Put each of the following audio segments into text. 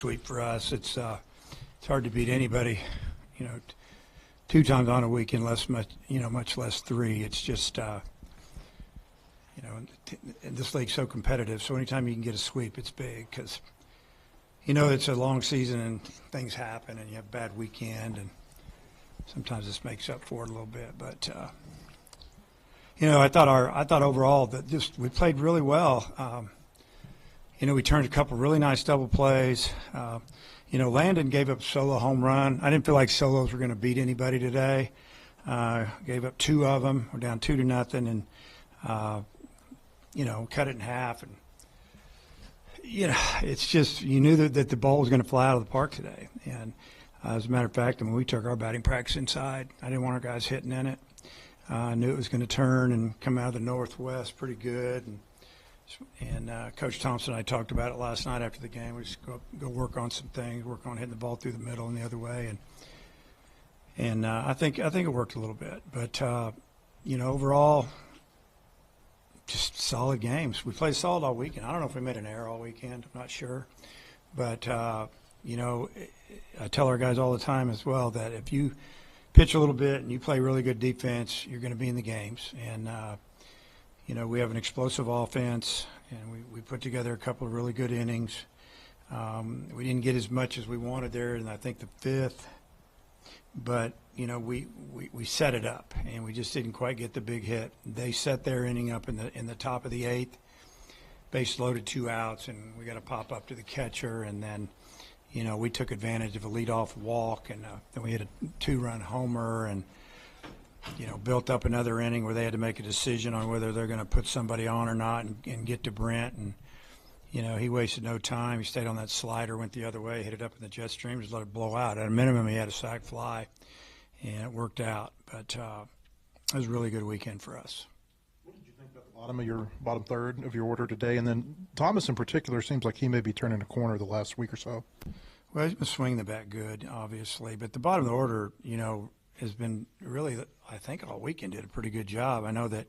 sweep for us. It's hard to beat anybody, two times on a weekend, much less three. It's just, and this league's so competitive. So anytime you can get a sweep, it's big because, it's a long season and things happen and you have a bad weekend and sometimes this makes up for it a little bit. But, I thought overall that we played really well. We turned a couple really nice double plays. Landon gave up a solo home run. I didn't feel like solos were going to beat anybody today. Gave up two of them. We're down 2-0, and cut it in half. And it's just you knew that the ball was going to fly out of the park today. And as a matter of fact, we took our batting practice inside. I didn't want our guys hitting in it. I knew it was going to turn and come out of the northwest pretty good. And Coach Thompson and I talked about it last night after the game. We just go work on some things, work on hitting the ball through the middle and the other way, and I think it worked a little bit. But overall, just solid games. We played solid all weekend. I don't know if we made an error all weekend. I'm not sure, but I tell our guys all the time as well that if you pitch a little bit and you play really good defense, you're going to be in the games. And we have an explosive offense, and we put together a couple of really good innings. We didn't get as much as we wanted there in, I think, the fifth. But, we set it up, and we just didn't quite get the big hit. They set their inning up in the top of the eighth, base loaded, 2 outs, and we got to pop up to the catcher. And then, we took advantage of a leadoff walk, and then we had a 2-run homer and – built up another inning where they had to make a decision on whether they're going to put somebody on or not and get to Brent. And, he wasted no time. He stayed on that slider, went the other way, hit it up in the jet stream, just let it blow out. At a minimum, he had a sac fly, and it worked out. But it was a really good weekend for us. What did you think about the bottom third of your order today? And then Thomas in particular seems like he may be turning a corner the last week or so. Well, he's been swinging the bat good, obviously. But the bottom of the order, has been really, I think, all weekend did a pretty good job. I know that,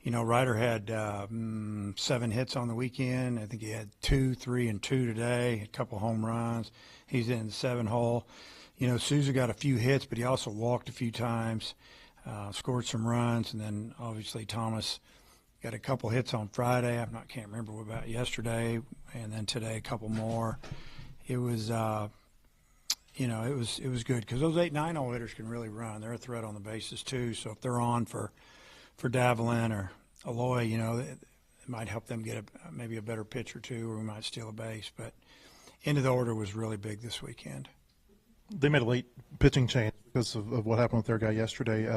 Ryder had 7 hits on the weekend. I think he had 2, 3, and 2 today, a couple home runs. He's in the 7-hole. Souza got a few hits, but he also walked a few times, scored some runs. And then, obviously, Thomas got a couple hits on Friday. Can't remember what about yesterday. And then today a couple more. It was it was good because those 8, 9-hole hitters can really run. They're a threat on the bases too. So if they're on for Davalin or Aloy, it might help them get maybe a better pitch or two, or we might steal a base. But end of the order was really big this weekend. They made a late pitching change because of what happened with their guy yesterday.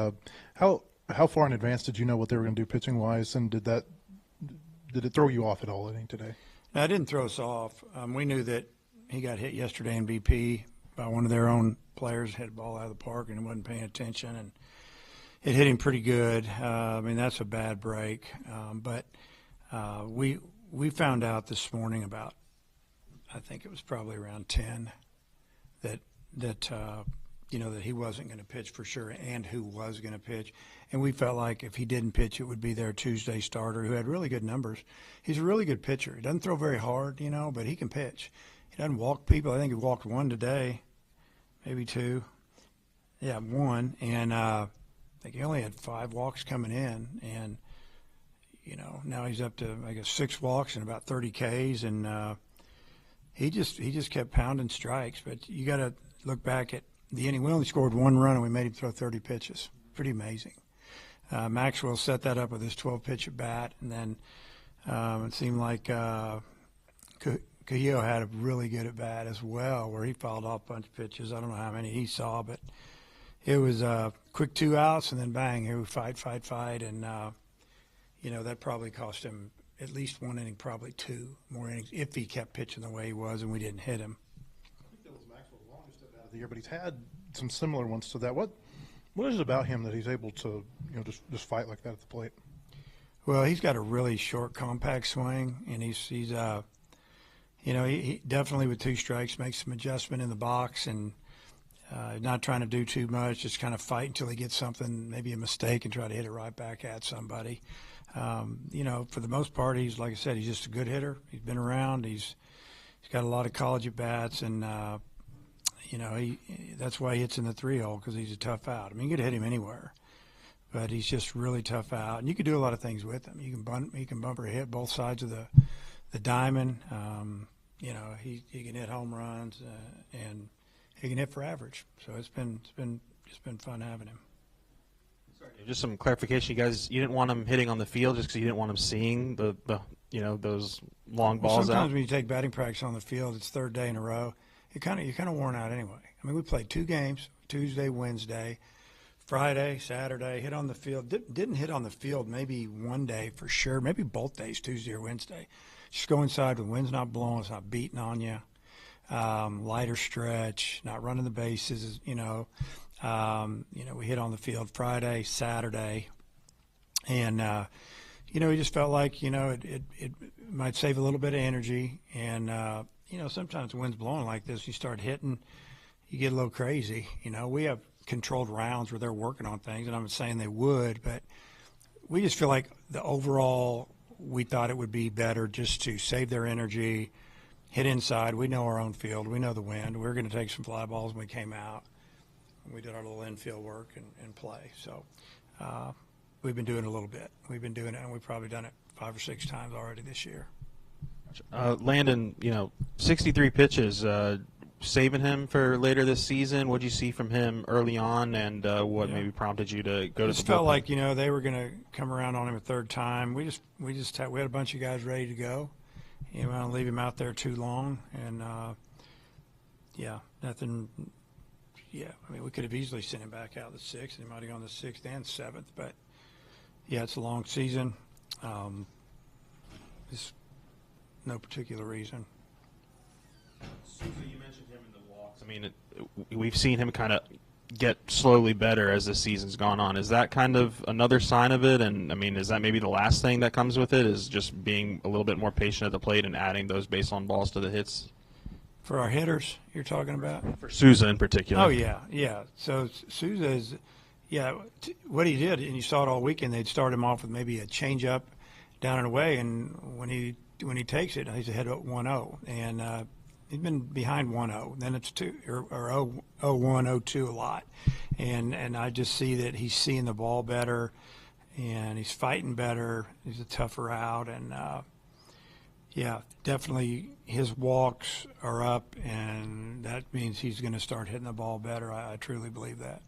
How far in advance did you know what they were going to do pitching wise, and did it throw you off at all today? No, it didn't throw us off. We knew that he got hit yesterday in BP by one of their own players, hit a ball out of the park and wasn't paying attention, and it hit him pretty good. That's a bad break. But we found out this morning about, I think it was probably around 10, that he wasn't going to pitch for sure, and who was going to pitch. And we felt like if he didn't pitch, it would be their Tuesday starter, who had really good numbers. He's a really good pitcher. He doesn't throw very hard, but he can pitch. He doesn't walk people. I think he walked 1 today, maybe 2. Yeah, 1. And I think he only had 5 walks coming in. And, now he's up to, 6 walks and about 30 Ks. And he just kept pounding strikes. But you got to look back at the inning. We only scored 1 run, and we made him throw 30 pitches. Pretty amazing. Maxwell set that up with his 12-pitch at bat. And then it seemed like Cahillo had a really good at bat as well, where he fouled off a bunch of pitches. I don't know how many he saw, but it was quick 2 outs, and then bang, he would fight, and that probably cost him at least 1 inning, probably 2 more innings if he kept pitching the way he was and we didn't hit him. I think that was Maxwell's longest at bat of the year, but he's had some similar ones to that. What is it about him that he's able to just fight like that at the plate? Well, he's got a really short, compact swing, and he's he definitely with 2 strikes makes some adjustment in the box and not trying to do too much, just kind of fight until he gets something, maybe a mistake, and try to hit it right back at somebody. For the most part, he's, like I said, he's just a good hitter. He's been around. He's He's got a lot of college at bats, and that's why he hits in the 3-hole, because he's a tough out. I mean, you could hit him anywhere, but he's just really tough out. And you can do a lot of things with him. He can bumper hit both sides of the diamond. He can hit home runs, and he can hit for average. So it's been fun having him. Just some clarification, you guys. You didn't want him hitting on the field just because you didn't want him seeing the those long balls Sometimes out. when you take batting practice on the field, it's third day in a row. You're kind of worn out anyway. I mean, we played 2 games: Tuesday, Wednesday, Friday, Saturday. Hit on the field. Didn't hit on the field maybe one day for sure. Maybe both days, Tuesday or Wednesday. Just go inside when the wind's not blowing, it's not beating on you. Lighter stretch, not running the bases. We hit on the field Friday, Saturday, and we just felt like it might save a little bit of energy. And sometimes the wind's blowing like this, you start hitting, you get a little crazy. We have controlled rounds where they're working on things, and I'm not saying they would, but we just feel like the overall, we thought it would be better just to save their energy, hit inside. We know our own field. We know the wind. We were going to take some fly balls when we came out. We did our little infield work and play. So we've been doing it a little bit. We've been doing it, and we've probably done it 5 or 6 times already this year. Landon, 63 pitches, saving him for later this season. What did you see from him early on, and what maybe prompted you to go to the It felt bullpen? like they were going to come around on him a third time. We had a bunch of guys ready to go. We don't want to leave him out there too long, and nothing. Yeah, I mean, we could have easily sent him back out the 6th, and he might have gone the 6th and 7th. But yeah, it's a long season. There's no particular reason. Souza, you mentioned him in the walks. I mean, we've seen him kind of get slowly better as the season's gone on. Is that kind of another sign of it? And I mean, is that maybe the last thing that comes with it? Is just being a little bit more patient at the plate and adding those base on balls to the hits? For our hitters, you're talking about? For Souza in particular. Oh, yeah. So Souza is, what he did, and you saw it all weekend, they'd start him off with maybe a changeup down and away, and when he takes it, he's ahead of 1-0. And he's been behind 1-0. Then it's 2 or 0-1, 0-2 a lot. And I just see that he's seeing the ball better, and he's fighting better. He's a tougher out, and definitely his walks are up, and that means he's going to start hitting the ball better. I truly believe that.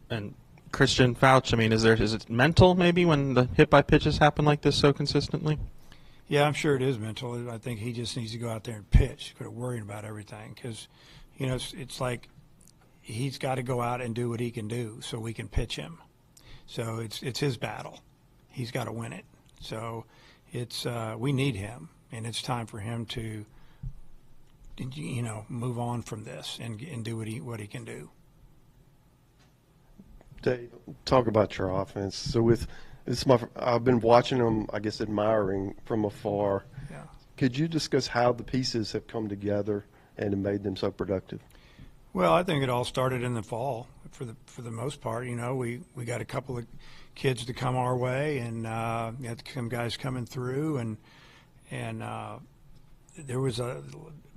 And Christian Fouch, I mean, is it mental maybe when the hit by pitches happen like this so consistently? Yeah, I'm sure it is mental. I think he just needs to go out there and pitch, quit worrying about everything, because it's like he's got to go out and do what he can do so we can pitch him. So it's his battle. He's got to win it. So we need him, and it's time for him to move on from this and do what he can do. Dave, talk about your offense. So I've been watching them, I guess, admiring from afar. Yeah. Could you discuss how the pieces have come together and have made them so productive? Well, I think it all started in the fall for the most part. We got a couple of kids to come our way, and we had some guys coming through, and there was a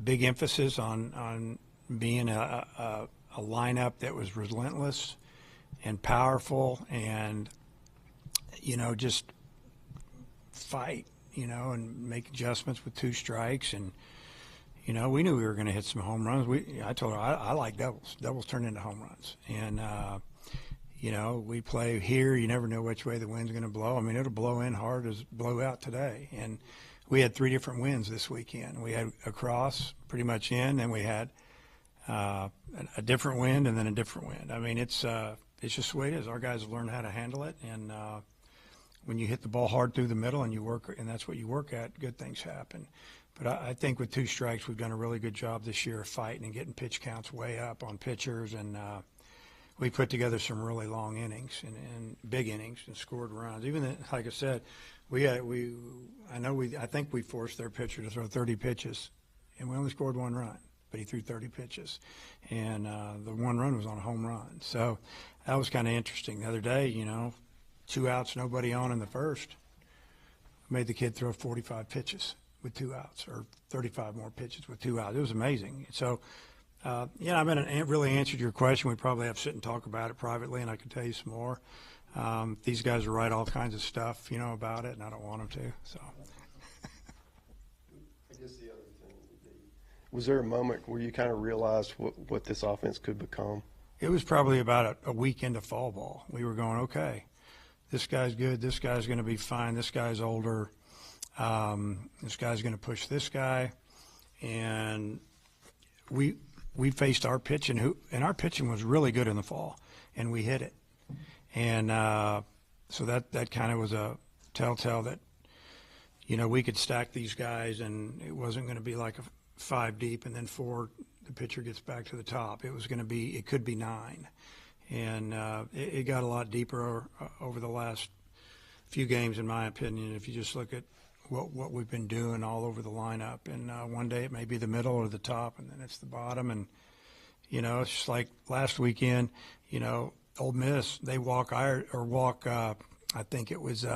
big emphasis on being a lineup that was relentless and powerful, and just fight, and make adjustments with 2 strikes. And we knew we were going to hit some home runs. I told her I like doubles. Doubles turn into home runs, and we play here. You never know which way the wind's going to blow. I mean, it'll blow in hard as blow out today. And we had 3 different winds this weekend. We had across pretty much in, and we had a different wind, and then a different wind. I mean, it's just the way it is. Our guys have learned how to handle it, and when you hit the ball hard through the middle and you work, and that's what you work at, good things happen. But I think with 2 strikes, we've done a really good job this year of fighting and getting pitch counts way up on pitchers, and we put together some really long innings and big innings and scored runs. Even like I said, I think we forced their pitcher to throw 30 pitches, and we only scored 1 run. But he threw 30 pitches, and the 1 run was on a home run. So that was kind of interesting. The other day, 2 outs, nobody on in the first, made the kid throw 45 pitches. with 2 outs, or 35 more pitches with 2 outs. It was amazing. So, yeah, I mean, it really answered your question. We probably have to sit and talk about it privately, and I can tell you some more. These guys will write all kinds of stuff, about it, and I don't want them to. So, I guess the other thing would be, was there a moment where you kind of realized what this offense could become? it was probably about a week into fall ball. We were going, okay, this guy's good. This guy's going to be fine. This guy's older. This guy's going to push this guy. And we faced our pitching, and our pitching was really good in the fall, and we hit it. And so that kind of was a telltale that, we could stack these guys, and it wasn't going to be like a 5 deep and then 4, the pitcher gets back to the top. It could be 9. And it got a lot deeper over the last few games, in my opinion, if you just look at what we've been doing all over the lineup. And one day it may be the middle or the top, and then it's the bottom. And, it's just like last weekend, Ole Miss, they walk, I think it was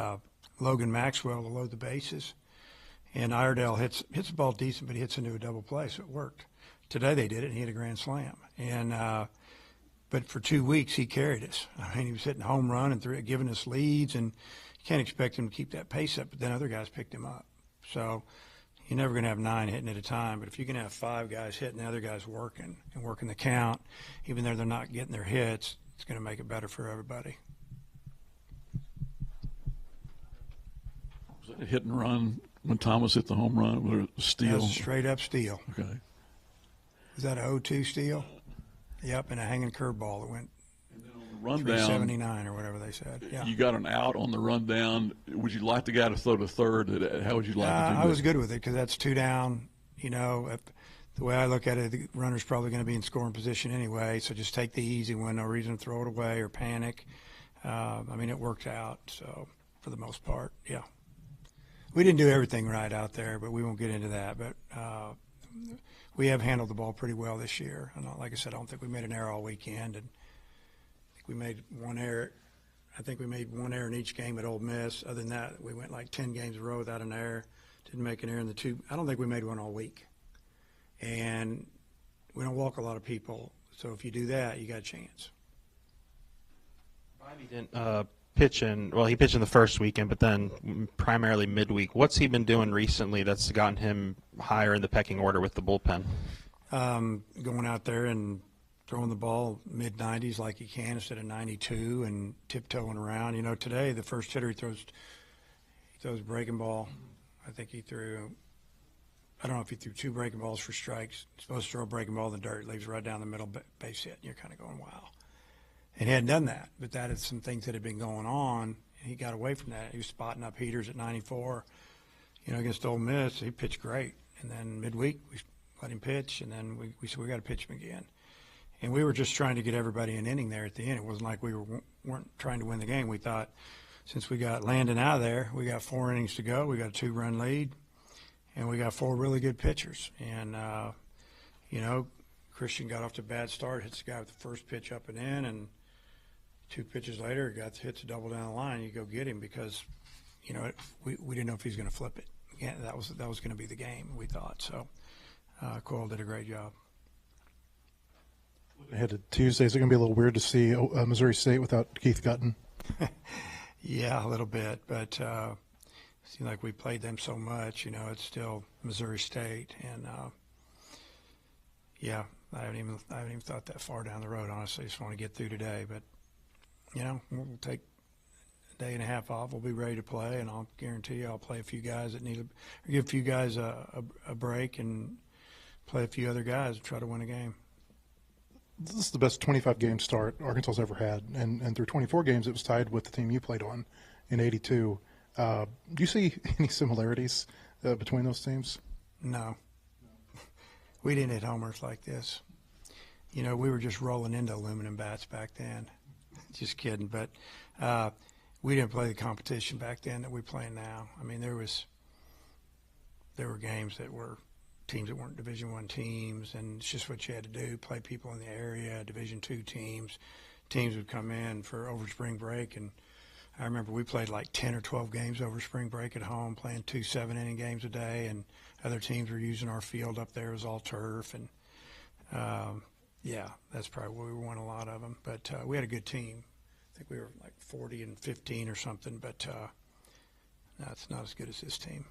Logan Maxwell to load the bases. And Iredale hits the ball decent, but he hits into a double play, so it worked. Today they did it, and he hit a grand slam. And but for 2 weeks he carried us. I mean, he was hitting home run and giving us leads, and you can't expect him to keep that pace up. But then other guys picked him up. So you're never going to have 9 hitting at a time. But if you can have 5 guys hitting, the other guys working and working the count, even though they're not getting their hits, it's going to make it better for everybody. Was that a hit and run when Thomas hit the home run with a steal? That was a straight up steal. Okay. Was that a 0-2 steal? Yep, and a hanging curveball that went Rundown. 379 or whatever they said. Yeah. You got an out on the rundown. Would you like the guy to throw to third? How would you like to do I was that? good with it because that's 2 down. The way I look at it, the runner's probably going to be in scoring position anyway, so just take the easy one. No reason to throw it away or panic. It worked out, so for the most part, yeah. We didn't do everything right out there, but we won't get into that. But we have handled the ball pretty well this year. And like I said, I don't think we made an error all weekend. And I think we made 1 error. I think we made 1 error in each game at Ole Miss. Other than that, we went like 10 games in a row without an error. Didn't make an error in the 2. I don't think we made one all week. And we don't walk a lot of people. So if you do that, you got a chance. Bobby didn't pitch he pitched in the first weekend, but then primarily midweek. What's he been doing recently that's gotten him higher in the pecking order with the bullpen? Going out there and throwing the ball mid-90s like he can instead of 92 and tiptoeing around. Today the first hitter he throws breaking ball. I think he threw, I don't know if he threw 2 breaking balls for strikes. He's supposed to throw a breaking ball in the dirt, leaves right down the middle base hit. And you're kind of going, wow. And he hadn't done that, but that is some things that had been going on, and he got away from that. He was spotting up heaters at 94. Against Ole Miss, he pitched great. And then midweek, we let him pitch, and then we said we got to pitch him again. And we were just trying to get everybody an inning there at the end. It wasn't like we weren't trying to win the game. We thought since we got Landon out of there, we got 4 innings to go. We got a 2-run lead, and we got 4 really good pitchers. And, Christian got off to a bad start, hits the guy with the first pitch up and in, and 2 pitches later, hits a double down the line. You go get him because, we didn't know if he was going to flip it. Yeah, that was going to be the game, we thought. So Coyle did a great job. Ahead to Tuesday, is it going to be a little weird to see Missouri State without Keith Gutton? Yeah, a little bit, but it seems like we played them so much. It's still Missouri State, and yeah, I haven't even thought that far down the road. Honestly, just want to get through today, but we'll take a day and a half off. We'll be ready to play, and I'll guarantee you I'll play a few guys that or give a few guys a break and play a few other guys to try to win a game. This is the best 25-game start Arkansas's ever had, and through 24 games, it was tied with the team you played on in '82. Do you see any similarities between those teams? No. We didn't hit homers like this. We were just rolling into aluminum bats back then. Just kidding, but we didn't play the competition back then that we're playing now. I mean, there were games that were teams that weren't Division I teams, and it's just what you had to do, play people in the area, Division II teams. Teams would come in for over spring break and I remember we played like 10 or 12 games over spring break at home, playing 2 7-inning games a day, and other teams were using our field up there as all turf. And, yeah, that's probably where we won a lot of them. But we had a good team. I think we were like 40-15 or something, but no, it's not as good as this team.